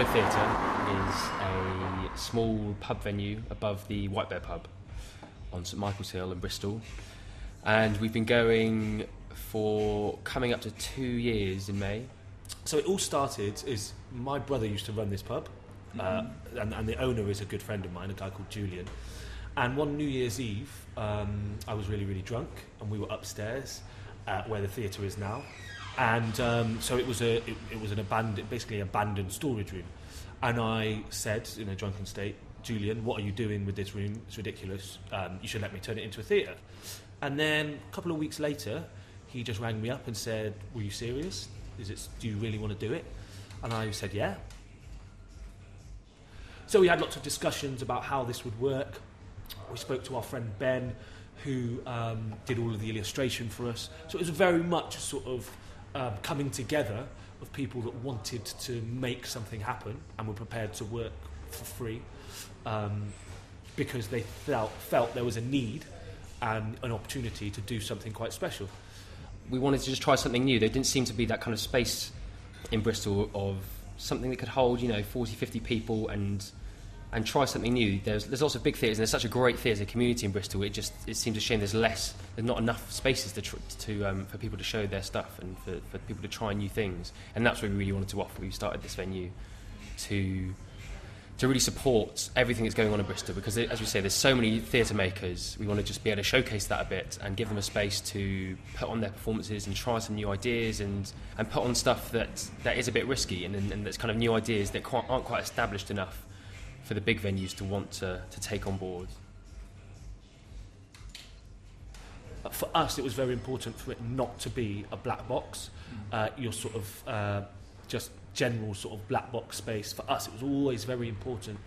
Wardrobe Theatre is a small pub venue above the White Bear pub on St Michael's Hill in Bristol, and we've been going for coming up to 2 years in May. So it all started is my brother used to run this pub, and the owner is a good friend of mine, a guy called Julian. And one New Year's Eve, I was really, really drunk, and we were upstairs where the theatre is now. And so it was an abandoned storage room. And I said, in a drunken state, Julian, what are you doing with this room? It's ridiculous. You should let me turn it into a theatre. And then a couple of weeks later, he just rang me up and said, were you serious? Do you really want to do it? And I said, yeah. So we had lots of discussions about how this would work. We spoke to our friend Ben, who did all of the illustration for us. So it was very much a sort of coming together of people that wanted to make something happen and were prepared to work for free because they felt there was a need and an opportunity to do something quite special. We wanted to just try something new. There didn't seem to be that kind of space in Bristol of something that could hold, 40, 50 people and try something new. There's lots of big theatres, and there's such a great theatre community in Bristol. It seems a shame there's not enough spaces for people to show their stuff and for people to try new things. And that's what we really wanted to offer. We started this venue to really support everything that's going on in Bristol, because as we say, there's so many theatre makers. We want to just be able to showcase that a bit and give them a space to put on their performances and try some new ideas and put on stuff that is a bit risky and that's kind of new ideas that aren't quite established enough for the big venues to want to take on board. For us, it was very important for it not to be a black box. Your sort of just general sort of black box space. For us, it was always very important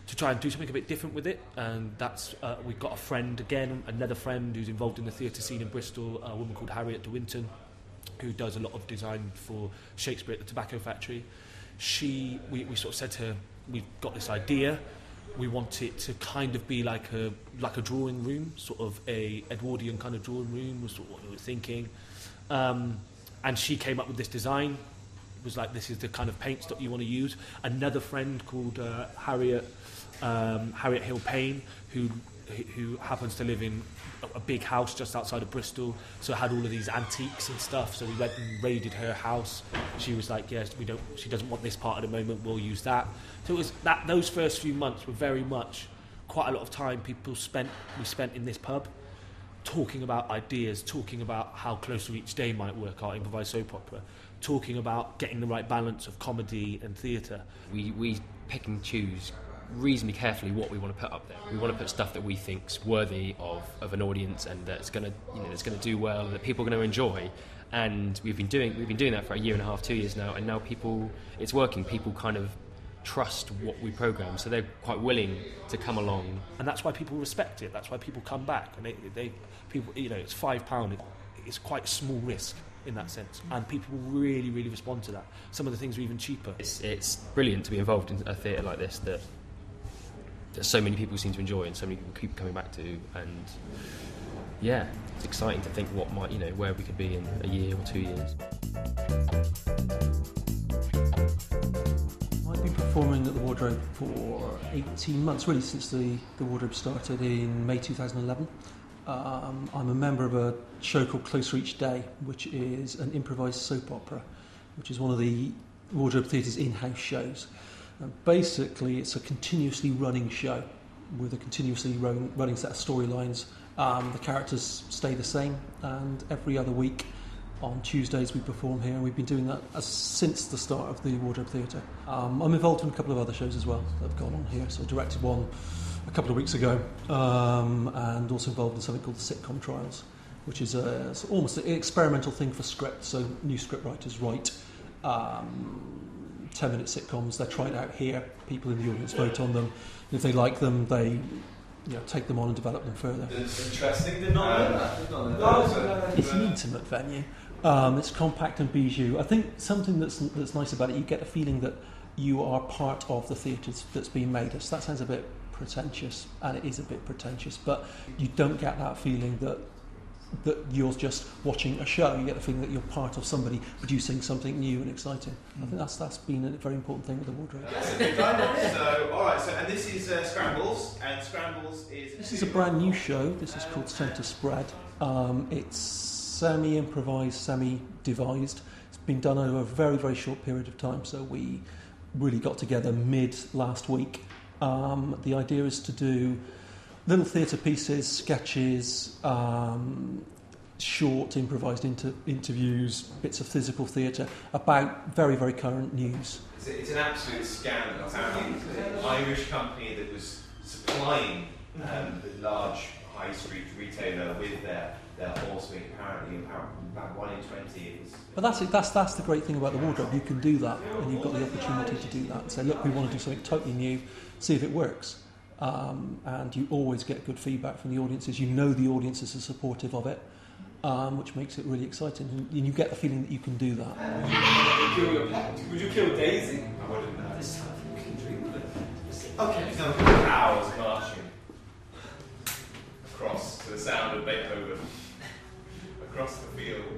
to try and do something a bit different with it, and that's we've got another friend who's involved in the theatre scene in Bristol, a woman called Harriet de Winton, who does a lot of design for Shakespeare at the Tobacco Factory. We sort of said to her, we've got this idea, we want it to kind of be like a drawing room, sort of a Edwardian kind of drawing room was sort of what we were thinking, and she came up with this design. It was like, this is the kind of paints that you want to use. Another friend called Harriet Hill Payne, who happens to live in a big house just outside of Bristol, so it had all of these antiques and stuff. So we went and raided her house. She was like, yes, she doesn't want this part at the moment, we'll use that. So it was those first few months were very much quite a lot of time we spent in this pub talking about ideas, talking about how Closer Each Day might work, our improvised soap opera, talking about getting the right balance of comedy and theatre. We pick and choose reasonably carefully what we want to put up there. We want to put stuff that we think's worthy of an audience and that's going to do well and that people are going to enjoy. And we've been doing that for a year and a half, 2 years now, and now it's working. People kind of trust what we program, so they're quite willing to come along. And that's why people respect it. That's why people come back. And people, it's £5. It's quite a small risk in that sense, and people really, really respond to that. Some of the things are even cheaper. It's brilliant to be involved in a theatre like this that so many people seem to enjoy and so many people keep coming back to, and yeah, it's exciting to think what might, where we could be in a year or 2 years. I've been performing at the Wardrobe for 18 months, really since the Wardrobe started in May 2011. I'm a member of a show called Closer Each Day, which is an improvised soap opera, which is one of the Wardrobe Theatre's in-house shows. Basically, it's a continuously running show with a continuously running set of storylines. The characters stay the same, and every other week on Tuesdays we perform here, and we've been doing that since the start of the Wardrobe Theatre. I'm involved in a couple of other shows as well that have gone on here, so I directed one a couple of weeks ago, and also involved in something called the Sitcom Trials, which is almost an experimental thing for scripts. So new script writers write 10-minute sitcoms, they're tried out here, people in the audience vote on them, and if they like them, they take them on and develop them further. It's interesting, did not know that. It's an intimate venue. It's compact and bijou. I think something that's nice about it, you get a feeling that you are part of the theatre that's being made. That sounds a bit pretentious, and it is a bit pretentious, but you don't get that feeling that that you're just watching a show. You get the feeling that you're part of somebody producing something new and exciting. I think that's been a very important thing with the wardrobe. So, all right. So, and this is Scrambles, and Scrambles is. This is a brand new show. This is called Centre Spread. It's semi-improvised, semi-devised. It's been done over a very, very short period of time. So we really got together mid last week. The idea is to do little theatre pieces, sketches, short improvised interviews, bits of physical theatre about very, very current news. It's an absolute scandal. Apparently, an Irish company that was supplying the large high street retailer with their horse meat. Apparently, about 1 in 20 it was. But that's the great thing about the wardrobe. You can do that, and you've got the opportunity to do that and say, look, we want to do something totally new, see if it works. And you always get good feedback from the audiences. You know the audiences are supportive of it, which makes it really exciting. And you get the feeling that you can do that. Kill your pet? Would you kill Daisy? I wouldn't know. This time you can dream of it. Okay. No, hours marching across to the sound of Beethoven across the field.